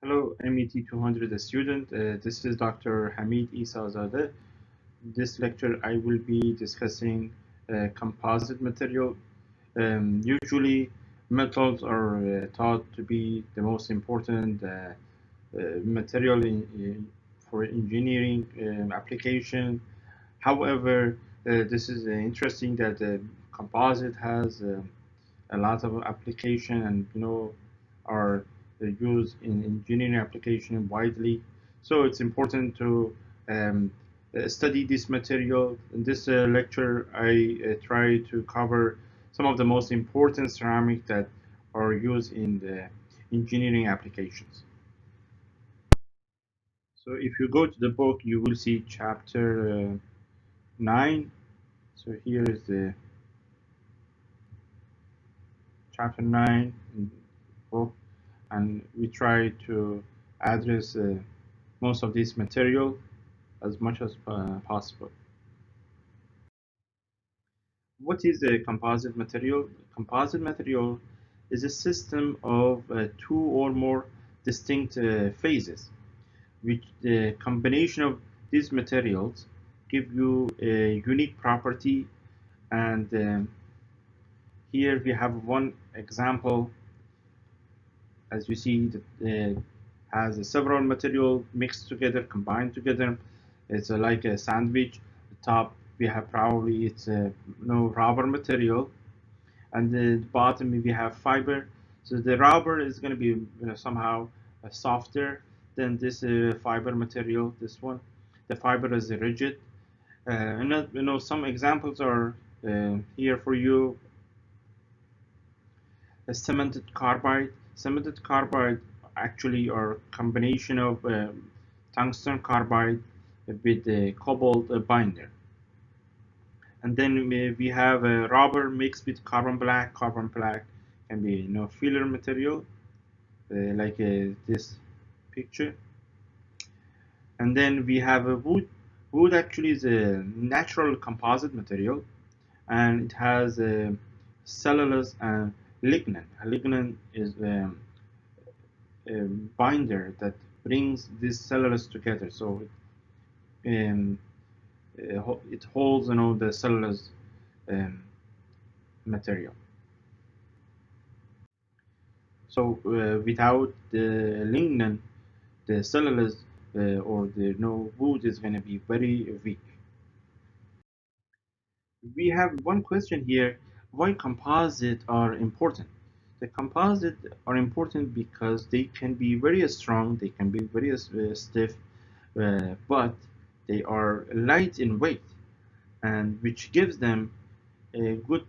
Hello, MET 200 student. This is Dr. Hamid Isazadeh. This lecture I will be discussing composite material. Usually metals are thought to be the most important material for engineering application. However, this is interesting that composite has a lot of application and are used in engineering application widely. So it's important to study this material. In this lecture, I try to cover some of the most important ceramic that are used in the engineering applications. So if you go to the book, you will see chapter 9. So here is the chapter 9 in the book, and we try to address most of this material as much as possible. What is a composite material? Composite material is a system of two or more distinct phases, which the combination of these materials give you a unique property. And here we have one example. As you see, that has several material mixed together, combined together. It's like a sandwich. The top we have probably it's a rubber material, and the bottom we have fiber. So the rubber is going to be somehow softer than this fiber material. This one, the fiber is rigid. And some examples are here for you. A cemented carbide. Cemented carbide actually are combination of tungsten carbide with the cobalt binder. And then we have a rubber mixed with carbon black. Carbon black can be filler material like this picture. And then we have a wood. Wood actually is a natural composite material, and it has cellulose and lignin. Lignin is a binder that brings this cellulose together, so um, it holds the cellulose um, material. So without the lignin, the cellulose or the wood is going to be very weak. We have one question here: why composites are important? The composites are important because they can be very strong, they can be very stiff, but they are light in weight, and which gives them a good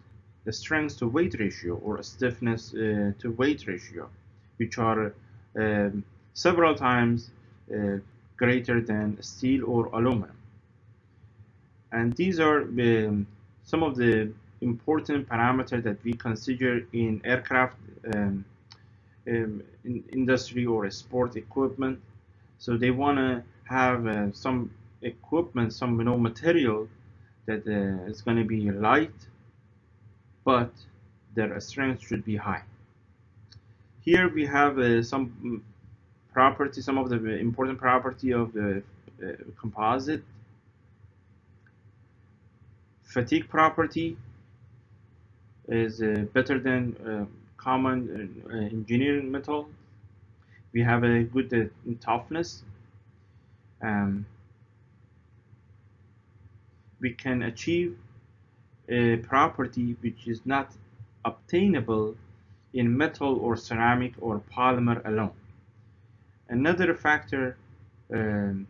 strength to weight ratio or stiffness to weight ratio, which are several times uh, greater than steel or aluminum. And these are some of the important parameters that we consider in aircraft in industry or sport equipment. So they want to have some equipment, some material that is going to be light, but their strength should be high. Here we have some property, some of the important property of the composite. Fatigue property is better than common engineering metal. We have a good toughness. Um, we can achieve a property which is not obtainable in metal or ceramic or polymer alone. Another factor um,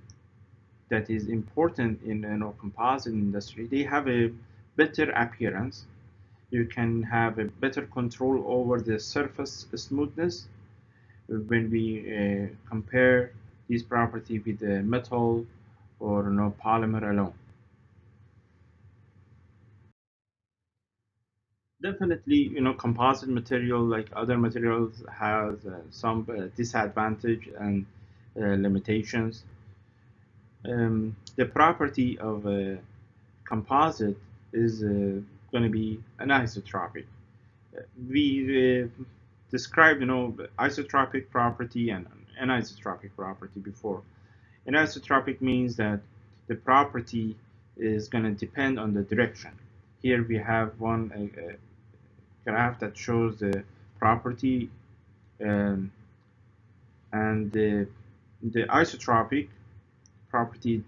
that is important in composite industry, they have a better appearance. You can have a better control over the surface smoothness when we compare this property with the metal or polymer alone. Definitely, composite material like other materials has some disadvantage and limitations. The property of a composite is going to be anisotropic. We describe, isotropic property and anisotropic property before. Anisotropic means that the property is going to depend on the direction. Here we have one graph that shows the property, um, and the isotropic property.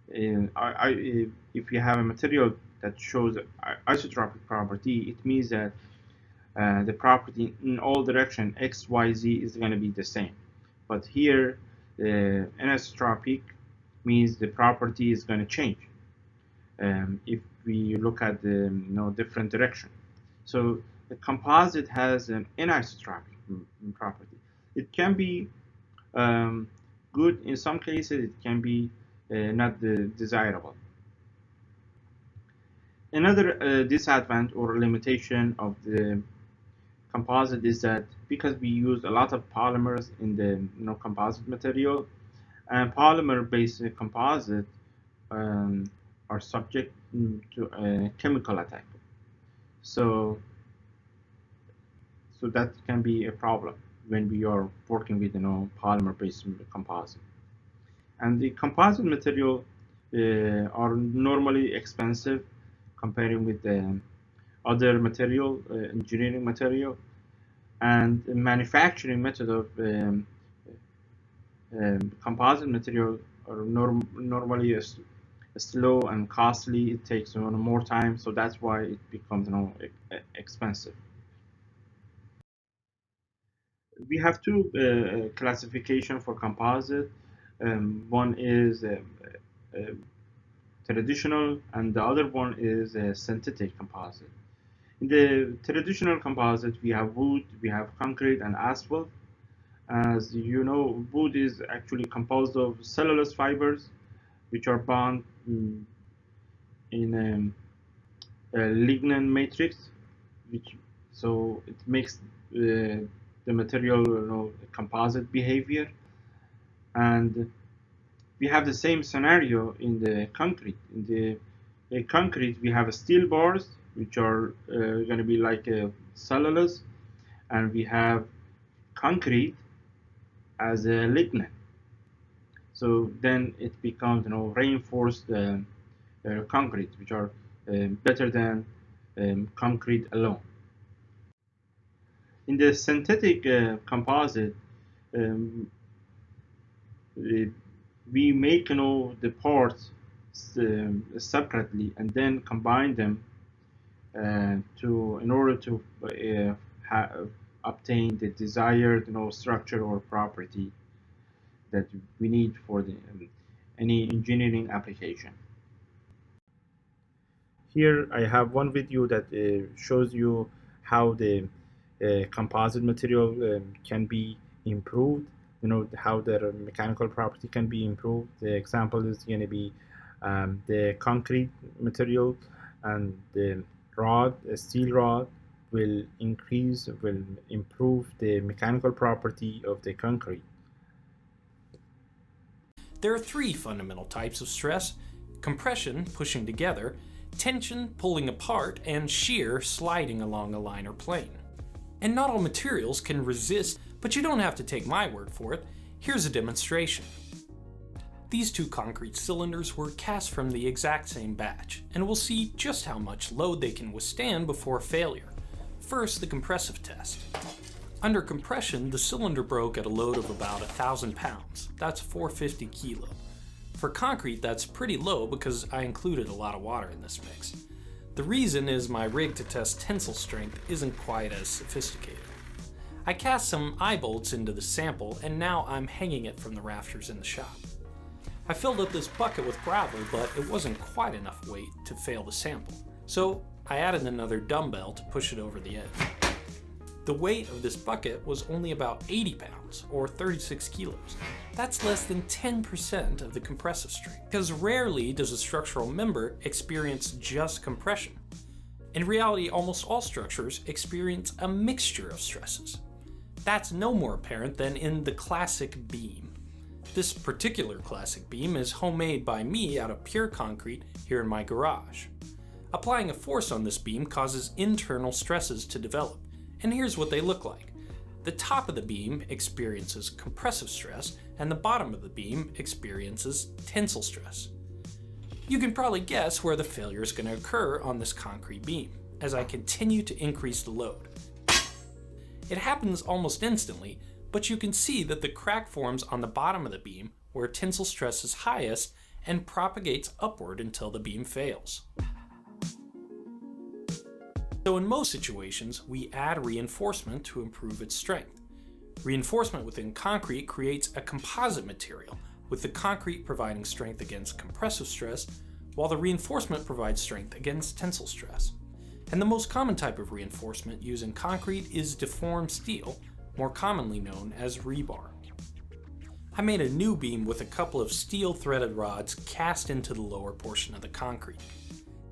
If you have a material that shows isotropic property, it means that the property in all direction x, y, z is going to be the same. But here, anisotropic means the property is going to change if we look at the different direction. So the composite has an anisotropic property. It can be good in some cases. It can be not desirable. Another disadvantage or limitation of the composite is that because we use a lot of polymers in the composite material, and polymer-based composite are subject to a chemical attack. So that can be a problem when we are working with polymer-based composite. And the composite material are normally expensive comparing with the other material, engineering material, and the manufacturing method of composite material are normally slow and costly. It takes more time, so that's why it becomes expensive. We have two classification for composite. One is traditional, and the other one is synthetic composite. In the traditional composite, we have wood, we have concrete, and asphalt. As you know, wood is actually composed of cellulose fibers, which are bound in a lignin matrix, so it makes the material composite behavior. And we have the same scenario in the concrete. In the concrete, we have steel bars, which are going to be like cellulose, and we have concrete as a lignin. So then it becomes reinforced concrete, which are better than concrete alone. In the synthetic composite, um, we make the parts separately and then combine them in order to obtain the desired structure or property that we need for any engineering application. Here I have one video that shows you how the composite material can be improved. How their mechanical property can be improved. The example is going to be the concrete material, and the steel rod will improve the mechanical property of the concrete. There are three fundamental types of stress: compression, pushing together; tension, pulling apart; and shear, sliding along a line or plane. And not all materials can resist, but you don't have to take my word for it. Here's a demonstration. These two concrete cylinders were cast from the exact same batch, and we'll see just how much load they can withstand before failure. First, the compressive test. Under compression, the cylinder broke at a load of about 1,000 pounds. That's 450 kilo. For concrete, that's pretty low because I included a lot of water in this mix. The reason is my rig to test tensile strength isn't quite as sophisticated. I cast some eye bolts into the sample, and now I'm hanging it from the rafters in the shop. I filled up this bucket with gravel, but it wasn't quite enough weight to fail the sample, so I added another dumbbell to push it over the edge. The weight of this bucket was only about 80 pounds, or 36 kilos. That's less than 10% of the compressive strength, because rarely does a structural member experience just compression. In reality, almost all structures experience a mixture of stresses. That's no more apparent than in the classic beam. This particular classic beam is homemade by me out of pure concrete here in my garage. Applying a force on this beam causes internal stresses to develop, and here's what they look like. The top of the beam experiences compressive stress, and the bottom of the beam experiences tensile stress. You can probably guess where the failure is going to occur on this concrete beam, as I continue to increase the load. It happens almost instantly, but you can see that the crack forms on the bottom of the beam where tensile stress is highest and propagates upward until the beam fails. So in most situations, we add reinforcement to improve its strength. Reinforcement within concrete creates a composite material, with the concrete providing strength against compressive stress, while the reinforcement provides strength against tensile stress. And the most common type of reinforcement used in concrete is deformed steel, more commonly known as rebar. I made a new beam with a couple of steel threaded rods cast into the lower portion of the concrete.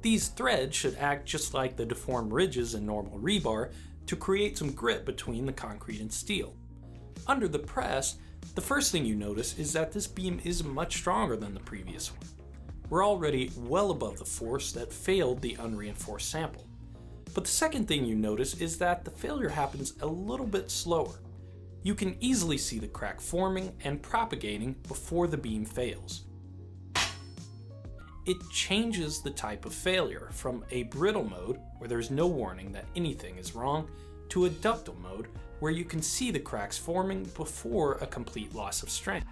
These threads should act just like the deformed ridges in normal rebar to create some grip between the concrete and steel. Under the press, the first thing you notice is that this beam is much stronger than the previous one. We're already well above the force that failed the unreinforced sample. But the second thing you notice is that the failure happens a little bit slower. You can easily see the crack forming and propagating before the beam fails. It changes the type of failure from a brittle mode, where there's no warning that anything is wrong, to a ductile mode, where you can see the cracks forming before a complete loss of strength.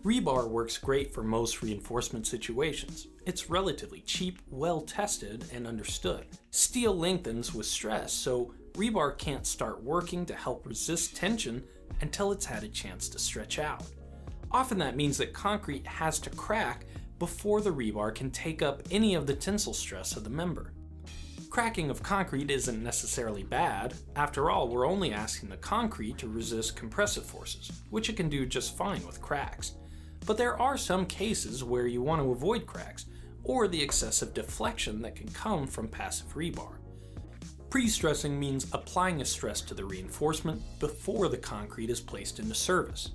Rebar works great for most reinforcement situations. It's relatively cheap, well tested, and understood. Steel lengthens with stress, so rebar can't start working to help resist tension until it's had a chance to stretch out. Often that means that concrete has to crack before the rebar can take up any of the tensile stress of the member. Cracking of concrete isn't necessarily bad. After all, we're only asking the concrete to resist compressive forces, which it can do just fine with cracks. But there are some cases where you want to avoid cracks, or the excessive deflection that can come from passive rebar. Pre-stressing means applying a stress to the reinforcement before the concrete is placed into service.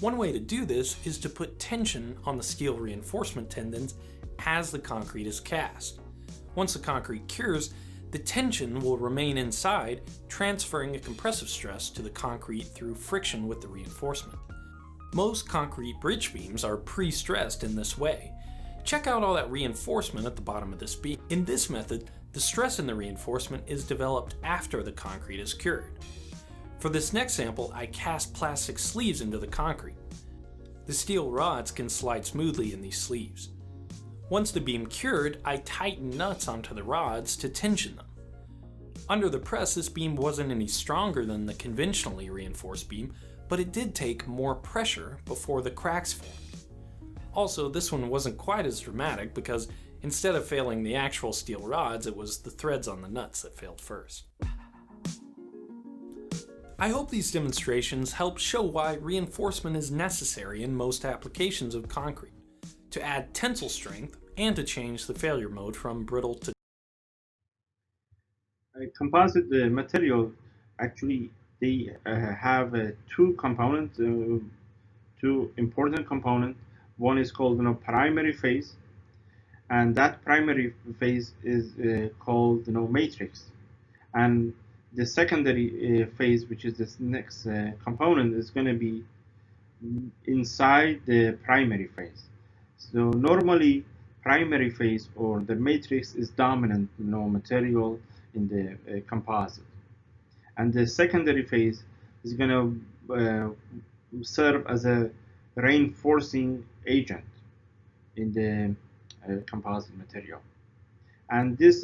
One way to do this is to put tension on the steel reinforcement tendons as the concrete is cast. Once the concrete cures, the tension will remain inside, transferring a compressive stress to the concrete through friction with the reinforcement. Most concrete bridge beams are pre-stressed in this way. Check out all that reinforcement at the bottom of this beam. In this method, the stress in the reinforcement is developed after the concrete is cured. For this next sample, I cast plastic sleeves into the concrete. The steel rods can slide smoothly in these sleeves. Once the beam cured, I tighten nuts onto the rods to tension them. Under the press, this beam wasn't any stronger than the conventionally reinforced beam, but it did take more pressure before the cracks formed. Also, this one wasn't quite as dramatic because instead of failing the actual steel rods, it was the threads on the nuts that failed first. I hope these demonstrations help show why reinforcement is necessary in most applications of concrete, to add tensile strength and to change the failure mode from brittle to Composite material, actually they have two components, two important components. One is called primary phase, and that primary phase is called matrix, and the secondary phase, which is this next component, is going to be inside the primary phase. So normally primary phase or the matrix is dominant material in the composite, and the secondary phase is going to serve as a reinforcing agent in the composite material. And this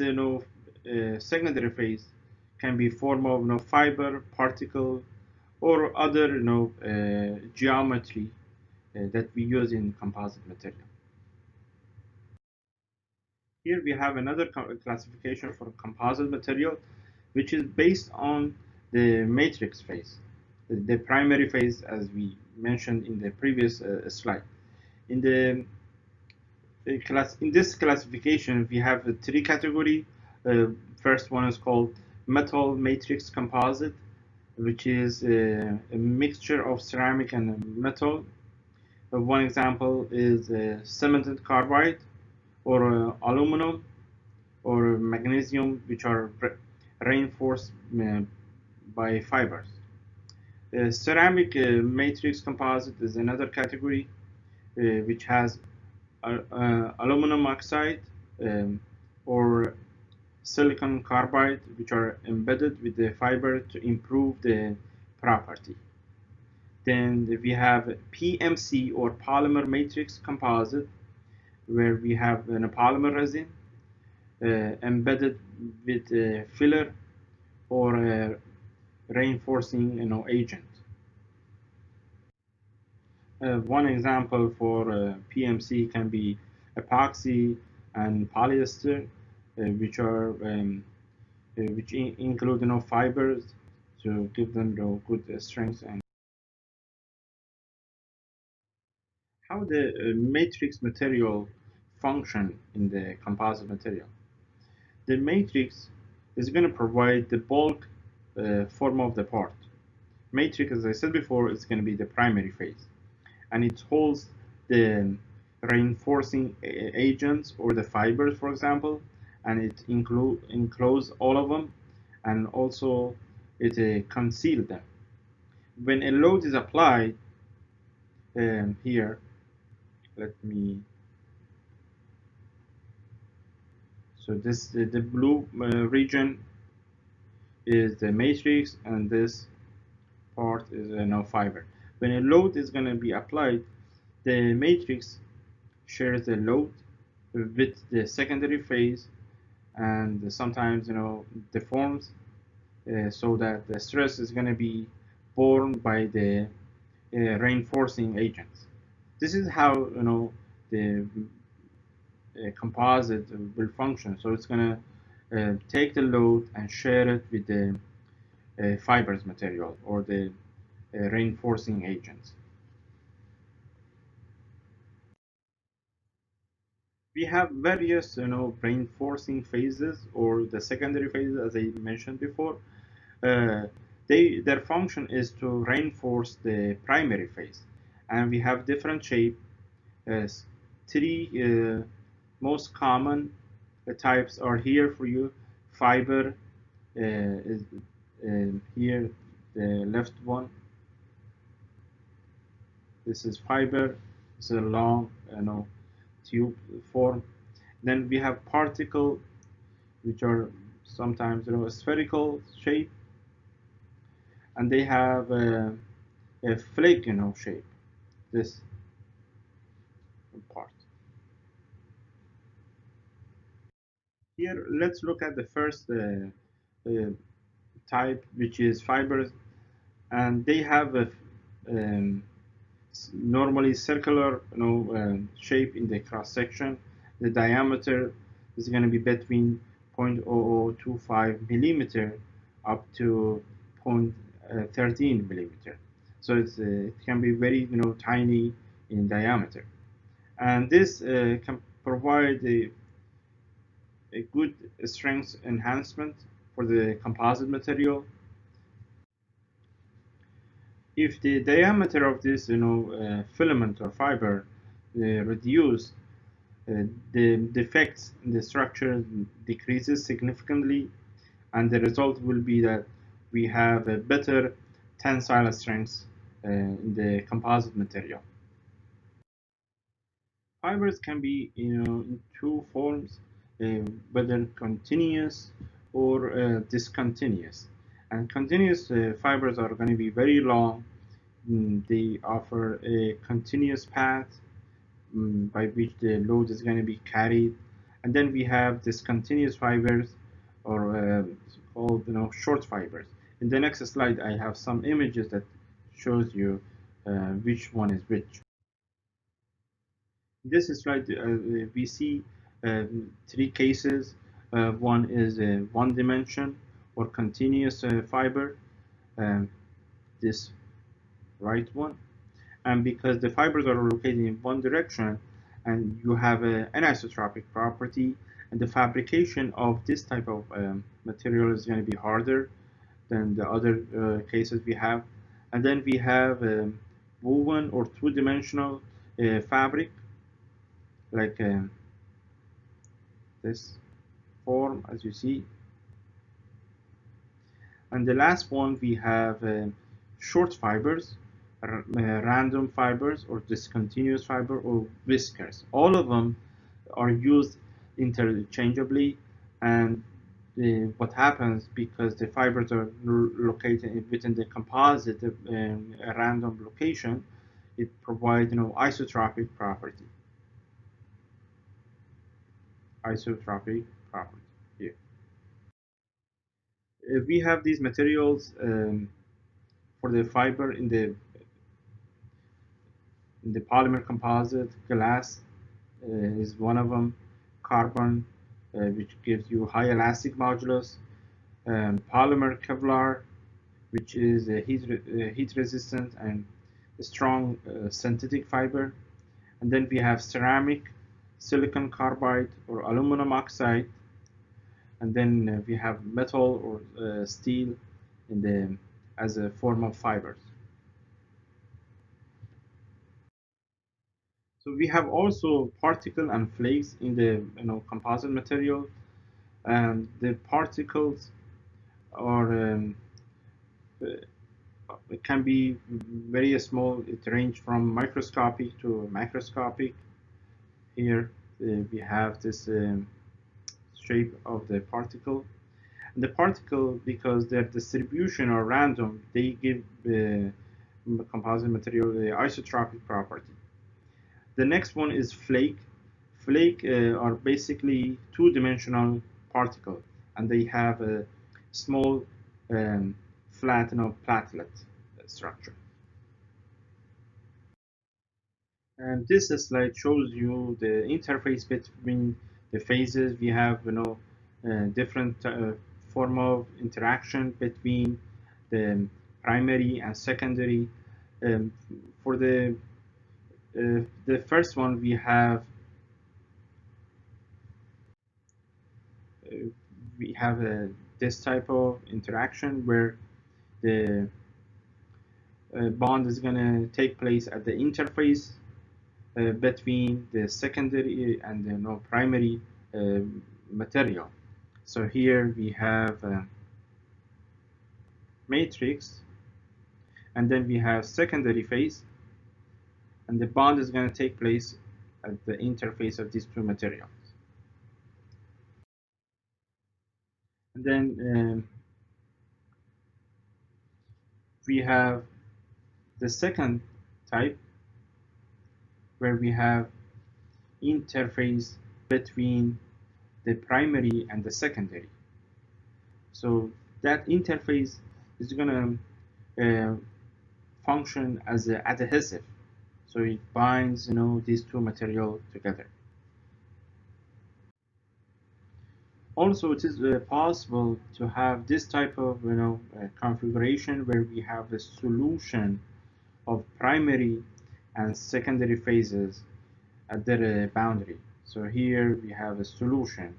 secondary phase can be form of fiber, particle, or other geometry that we use in composite material. Here we have another classification for composite material, which is based on the matrix phase, the primary phase, as we mentioned in the previous slide. In the in this classification, we have three categories. First one is called metal matrix composite, which is a mixture of ceramic and metal. One example is cemented carbide, or aluminum, or magnesium, which are reinforced by fibers. Ceramic matrix composite is another category which has aluminum oxide um, or silicon carbide, which are embedded with the fiber to improve the property. Then we have PMC or polymer matrix composite, where we have a polymer resin embedded with a filler or a reinforcing agent. One example for PMC can be epoxy and polyester, which include fibers to give them good strength. And how the matrix material function in the composite material. The matrix is going to provide the bulk form of the part. Matrix, as I said before, is going to be the primary phase, and it holds the reinforcing agents or the fibers, for example, and it enclose all of them, and also it conceal them. When a load is applied, here, let me. So this the blue region is the matrix, and this part is no fiber. When a load is going to be applied, the matrix shares the load with the secondary phase, and sometimes deforms so that the stress is going to be borne by the reinforcing agents. This is how the composite will function. So it's going to take the load and share it with the fibers material or the reinforcing agents. We have various reinforcing phases or the secondary phases, as I mentioned before. uh, their function is to reinforce the primary phase, and we have different shape. Three most common types are here for you. Fiber is here, the left one. This is fiber. It's a long tube form. Then we have particle, which are sometimes spherical shape, and they have a flake shape. This part. Here, let's look at the first uh, type, which is fibers, and they have a um, normally circular shape in the cross section. The diameter is going to be between 0.0025 millimeter up to 0.13 millimeter. So it can be very tiny in diameter, and this can provide a good strength enhancement for the composite material. If the diameter of this filament or fiber reduce, the defects in the structure decreases significantly, and the result will be that we have a better tensile strength in the composite material. Fibers can be in two forms, whether continuous or discontinuous. And continuous fibers are going to be very long. They offer a continuous path by which the load is going to be carried. And then we have discontinuous fibers, or called short fibers. In the next slide, I have some images that shows you which one is which. In this slide, we see three cases. One is a one dimension or continuous fiber, um, this right one. And because the fibers are located in one direction and you have an anisotropic property, and the fabrication of this type of material is going to be harder than the other cases we have. And then we have woven or two-dimensional fabric, like this form, as you see. And the last one, we have short fibers, random fibers, or discontinuous fiber, or whiskers. All of them are used interchangeably, and what happens because the fibers are located within the composite random location, it provides isotropic property. Isotropic property here. We have these materials for the fiber in the polymer composite. Glass is one of them. Carbon, which gives you high elastic modulus. Polymer Kevlar, which is heat resistant and a strong synthetic fiber. And then we have ceramic, silicon carbide, or aluminum oxide. And then we have metal or steel in the as a form of fibers. So we have also particle and flakes in the composite material, and the particles are it can be very small. It ranges from microscopic to macroscopic. Here we have this shape of the particle. And the particle, because their distribution are random, they give the composite material the isotropic property. The next one is flake. Flake are basically two-dimensional particle, and they have a small flat platelet structure. And this slide shows you the interface between the phases. We have different form of interaction between the primary and secondary. Um, for the first one, uh, we have this type of interaction where the bond is going to take place at the interface between the secondary and the primary uh, material. So here we have a matrix, and then we have secondary phase, and the bond is going to take place at the interface of these two materials. And then we have the second type where we have interface between the primary and the secondary. So that interface is going to function as an adhesive. So it binds these two materials together. Also, it is possible to have this type of configuration where we have a solution of primary and secondary phases at their boundary. So here we have a solution.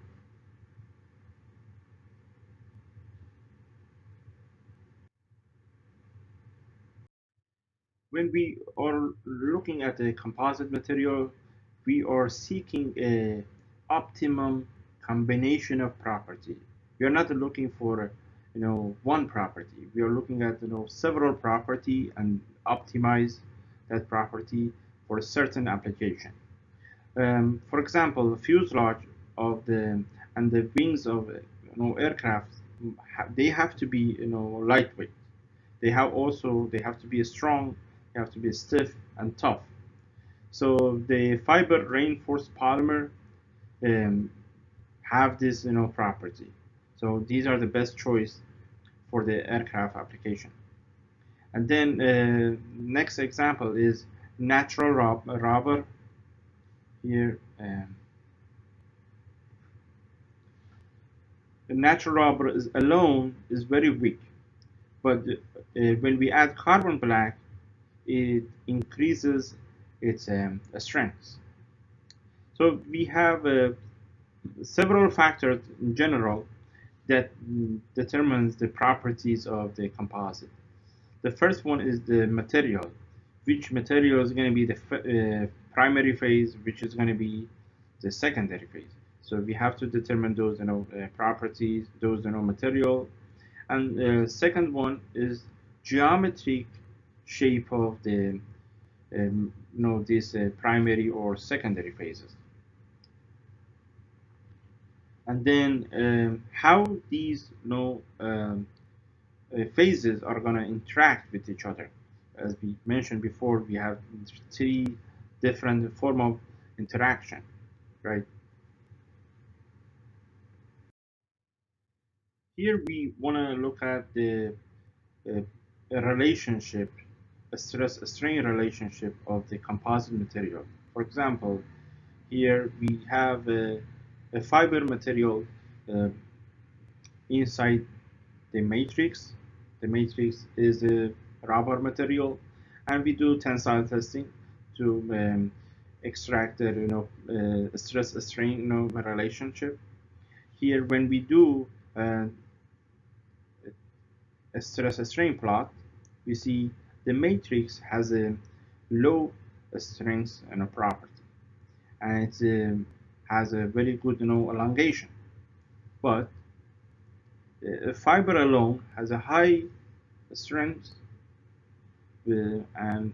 When we are looking at a composite material, we are seeking a optimum combination of property. We are not looking for one property. We are looking at several property and optimize that property for a certain application. For example, the fuselage of the and the wings of aircraft, they have to be lightweight. They have to be strong, they have to be stiff and tough. So the fiber reinforced polymer um, have this property. So these are the best choice for the aircraft application. And then next example is natural rubber. Here, the natural rubber is alone is very weak, but when we add carbon black, it increases its strength. So we have several factors in general that determines the properties of the composite. The first one is the material. Which material is going to be the primary phase, which is going to be the secondary phase. So we have to determine those properties, those material. And second one is geometric shape of the these primary or secondary phases. And then how these phases are going to interact with each other. As we mentioned before, we have three different form of interaction, right? Here we want to look at the uh, a relationship, a stress-strain relationship of the composite material. For example, here we have a fiber material uh, inside the matrix. The matrix is a rubber material, and we do tensile testing to extract the stress-strain relationship. Here, when we do a stress-strain plot, we see the matrix has a low strength and a property, and it has a very good elongation. But a fiber alone has a high strength and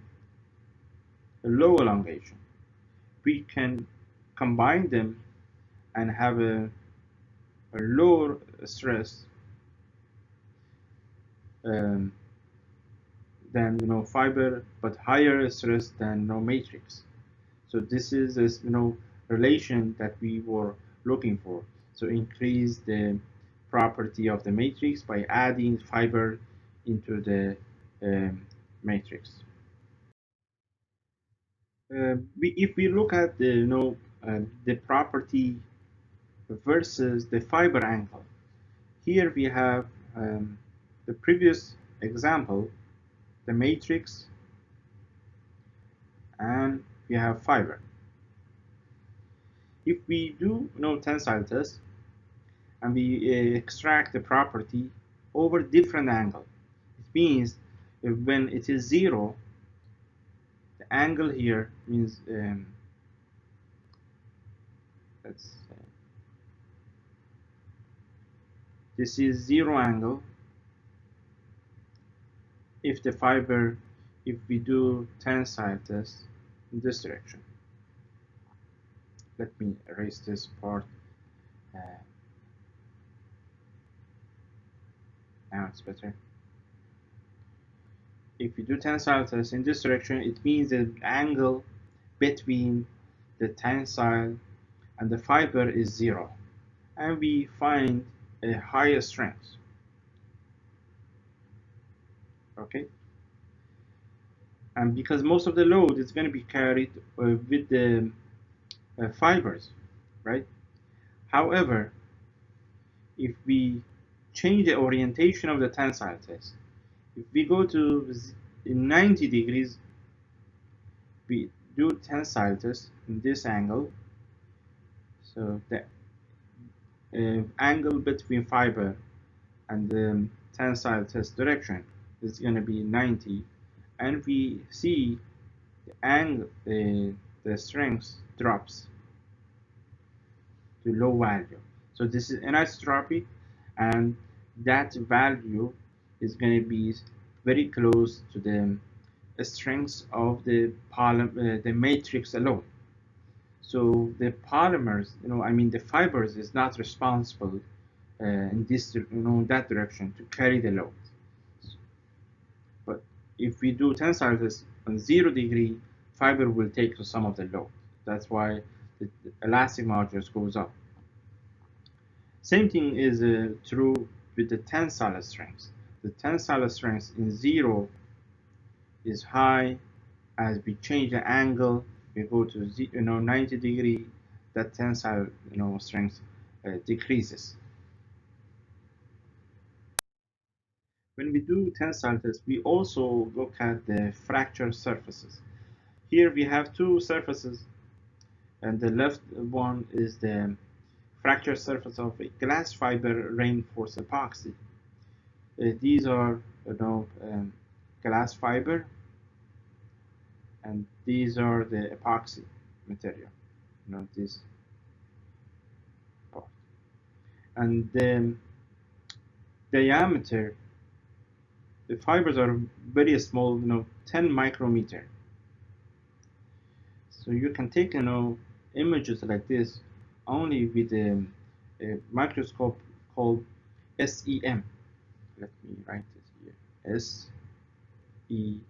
a low elongation. We can combine them and have a lower stress um, than fiber, but higher stress than matrix. So this is this relation that we were looking for. So increase the property of the matrix by adding fiber into the matrix. If we look at the property versus the fiber angle, here we have the previous example, the matrix, and we have fiber. If we do tensile test and we extract the property over different angle, it means when it is zero, the angle here means let's say this is zero angle. If the fiber, if we do tensile test in this direction, let me erase this part. Uh, now it's better. If we do tensile test in this direction, it means the angle between the tensile and the fiber is zero, and we find a higher strength. Okay, and because most of the load is going to be carried with the fibers, right? However, if we change the orientation of the tensile test, if we go to 90 degrees, we do tensile test in this angle. So the angle between fiber and the tensile test direction is going to be 90, and we see the angle, the strength drops to low value. So this is anisotropy, and that value is going to be very close to the strength of the matrix alone. So the polymers, I mean the fibers, is not responsible in this, that direction to carry the load. But if we do tensile test on 0 degree, fiber will take to some of the load. That's why the elastic modulus goes up. Same thing is true with the tensile strength. The tensile strength in 0 is high. As we change the angle, we go to 90 degree, that tensile strength decreases. When we do tensile test, we also look at the fracture surfaces. Here we have two surfaces, and the left one is the fracture surface of a glass fiber reinforced epoxy. These are glass fiber, and these are the epoxy material. This part, and the diameter the fibers are very small, 10 micrometer. So you can take, images like this only with a microscope called SEM. Let me write it here. SEM,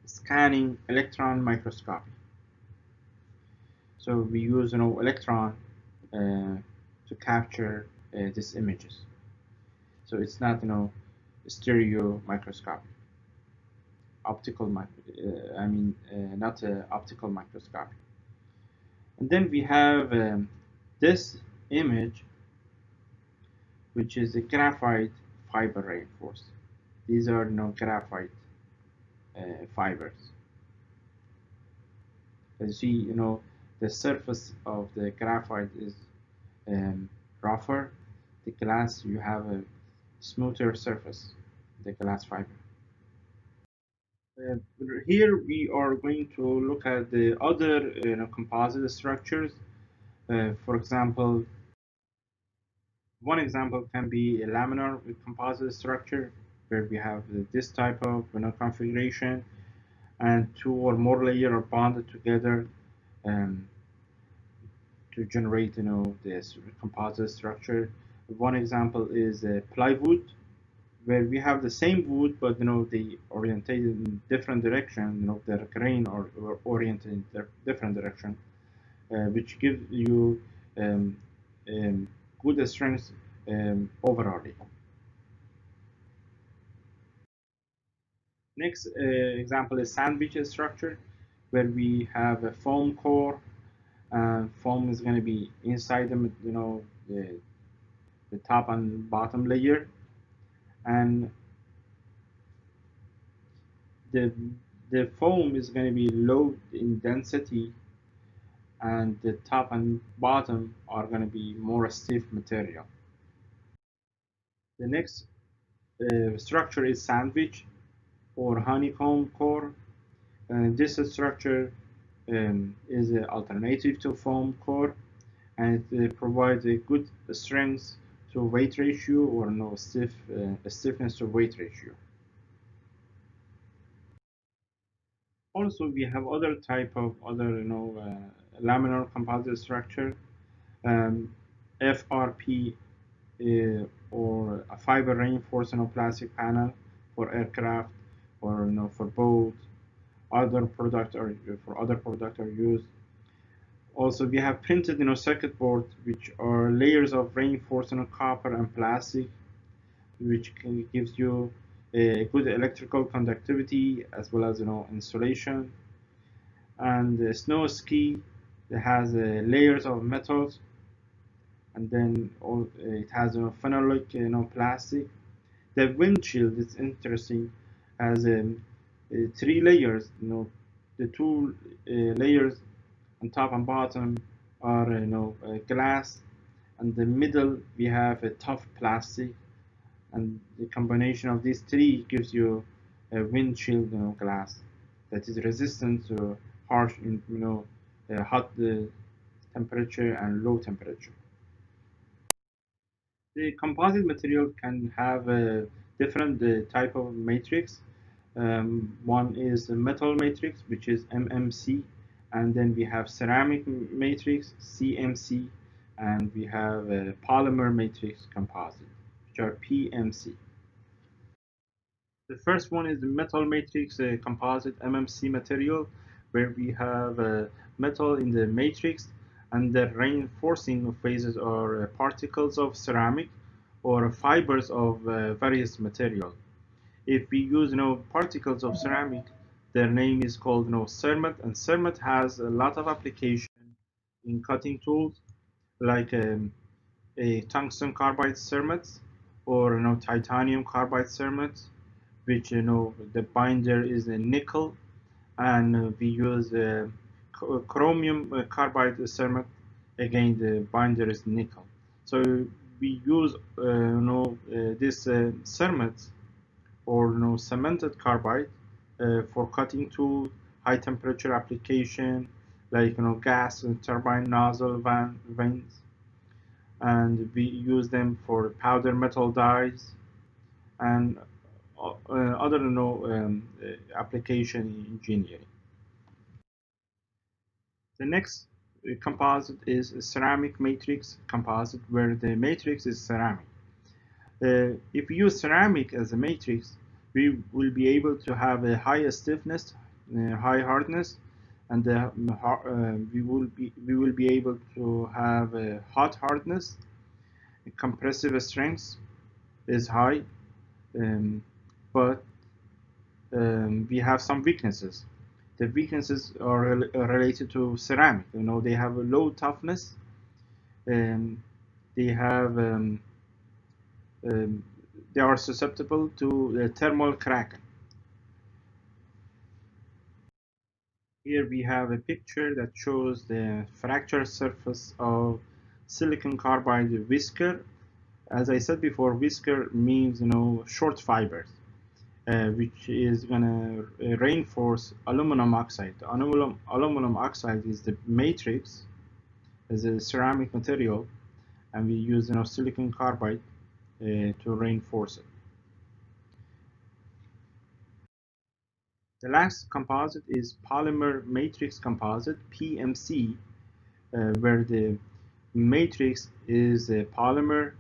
scanning electron microscopy. So we use, electron to capture these images. So it's not, stereo microscopy. Not optical microscopy. And then we have this image, which is a graphite fiber reinforced. These are graphite fibers. As you see, the surface of the graphite is rougher. The glass, you have a smoother surface, the glass fiber. Uh, Here we are going to look at the other composite structures. For example, one example can be a laminar composite structure where we have this type of configuration, and two or more layers are bonded together um, to generate this composite structure. One example is plywood, where we have the same wood, but they oriented in different direction. Their grain are oriented in different direction, which gives you um, good strength overall. Next example is sandwich structure, where we have a foam core, and foam is going to be inside the top and bottom layer, and the the foam is going to be low in density, and the top and bottom are going to be more stiff material. The next structure is sandwich or honeycomb core. And this structure is an alternative to foam core, and it provides a good strength to weight ratio, or stiffness to weight ratio. Also, we have other type of other laminar composite structure, um, FRP, or a fiber reinforced plastic panel for aircraft, or for boat. Other product or for other product are used. Also, we have printed circuit board, which are layers of reinforced copper and plastic, which gives you a good electrical conductivity as well as insulation. And the snow ski that has layers of metals, and then it has phenolic plastic. The windshield is interesting, has three layers. The two layers on top and bottom are glass, and the middle we have a tough plastic, and the combination of these three gives you a windshield glass that is resistant to harsh hot temperature and low temperature. The composite material can have a different type of matrix. One is the metal matrix, which is MMC, and then we have ceramic matrix, CMC, and we have a polymer matrix composite, which are PMC. The first one is the metal matrix composite MMC material, where we have metal in the matrix, and the reinforcing phases are particles of ceramic or fibers of various material. If we use particles of ceramic, their name is called cermet, and cermet has a lot of application in cutting tools, like a tungsten carbide cermets, or titanium carbide cermets, which the binder is a nickel, and we use chromium carbide cermet. Again, the binder is nickel. So we use this cermet, or cemented carbide, for cutting tool, high temperature application, like gas and turbine nozzle vanes. and we use them for powder metal dies and other application in engineering. The next composite is a ceramic matrix composite, where the matrix is ceramic. If we use ceramic as a matrix, we will be able to have a high stiffness, high hardness, and we will be able to have a hot hardness. Compressive strength is high, um, but we have some weaknesses. The weaknesses are related to ceramic. They have a low toughness, and they have um, they are susceptible to thermal cracking. Here we have a picture that shows the fracture surface of silicon carbide whisker. As I said before, whisker means short fibers, which is gonna reinforce aluminum oxide. The aluminum oxide is the matrix, is a ceramic material, and we use silicon carbide to reinforce it. The last composite is polymer matrix composite, PMC, where the matrix is a polymer,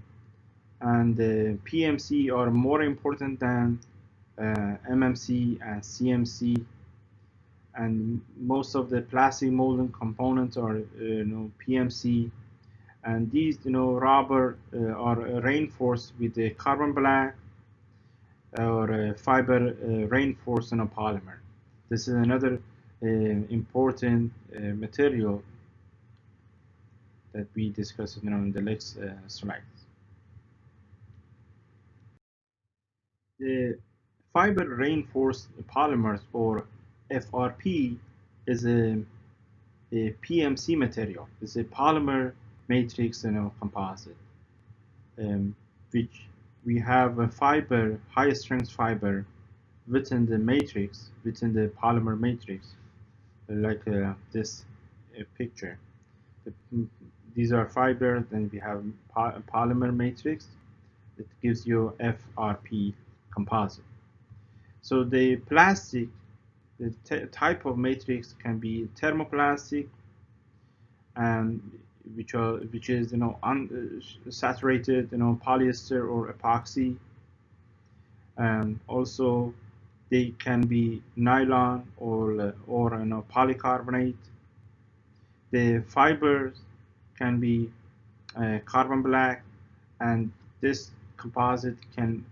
and the PMC are more important than MMC and CMC, and most of the plastic molding components are PMC, and these rubber are reinforced with the carbon black or fiber reinforced polymer. This is another important material that we discussed in the next slides. The fiber reinforced polymers, or FRP, is a PMC material. It's a polymer matrix composite, which we have a fiber, high strength fiber within the matrix, within the polymer matrix, like this picture. These are fibers, and we have polymer matrix that gives you FRP composite. So the plastic, the type of matrix can be thermoplastic, and which is unsaturated polyester or epoxy. Also, they can be nylon or polycarbonate. The fibers can be carbon black, and this composite can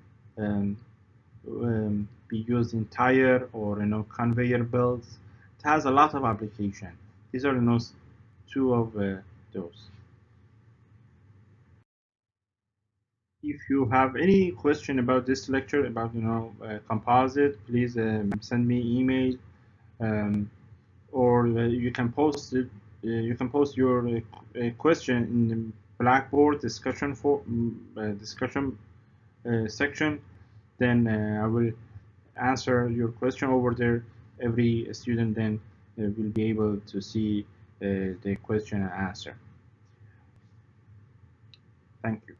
be used in tire or conveyor belts. It has a lot of application. These are two of those. If you have any question about this lecture, about composite, please send me email, um, or you can post it. You can post your question in the Blackboard discussion discussion section. Then I will answer your question over there. Every student then will be able to see the question and answer. Thank you.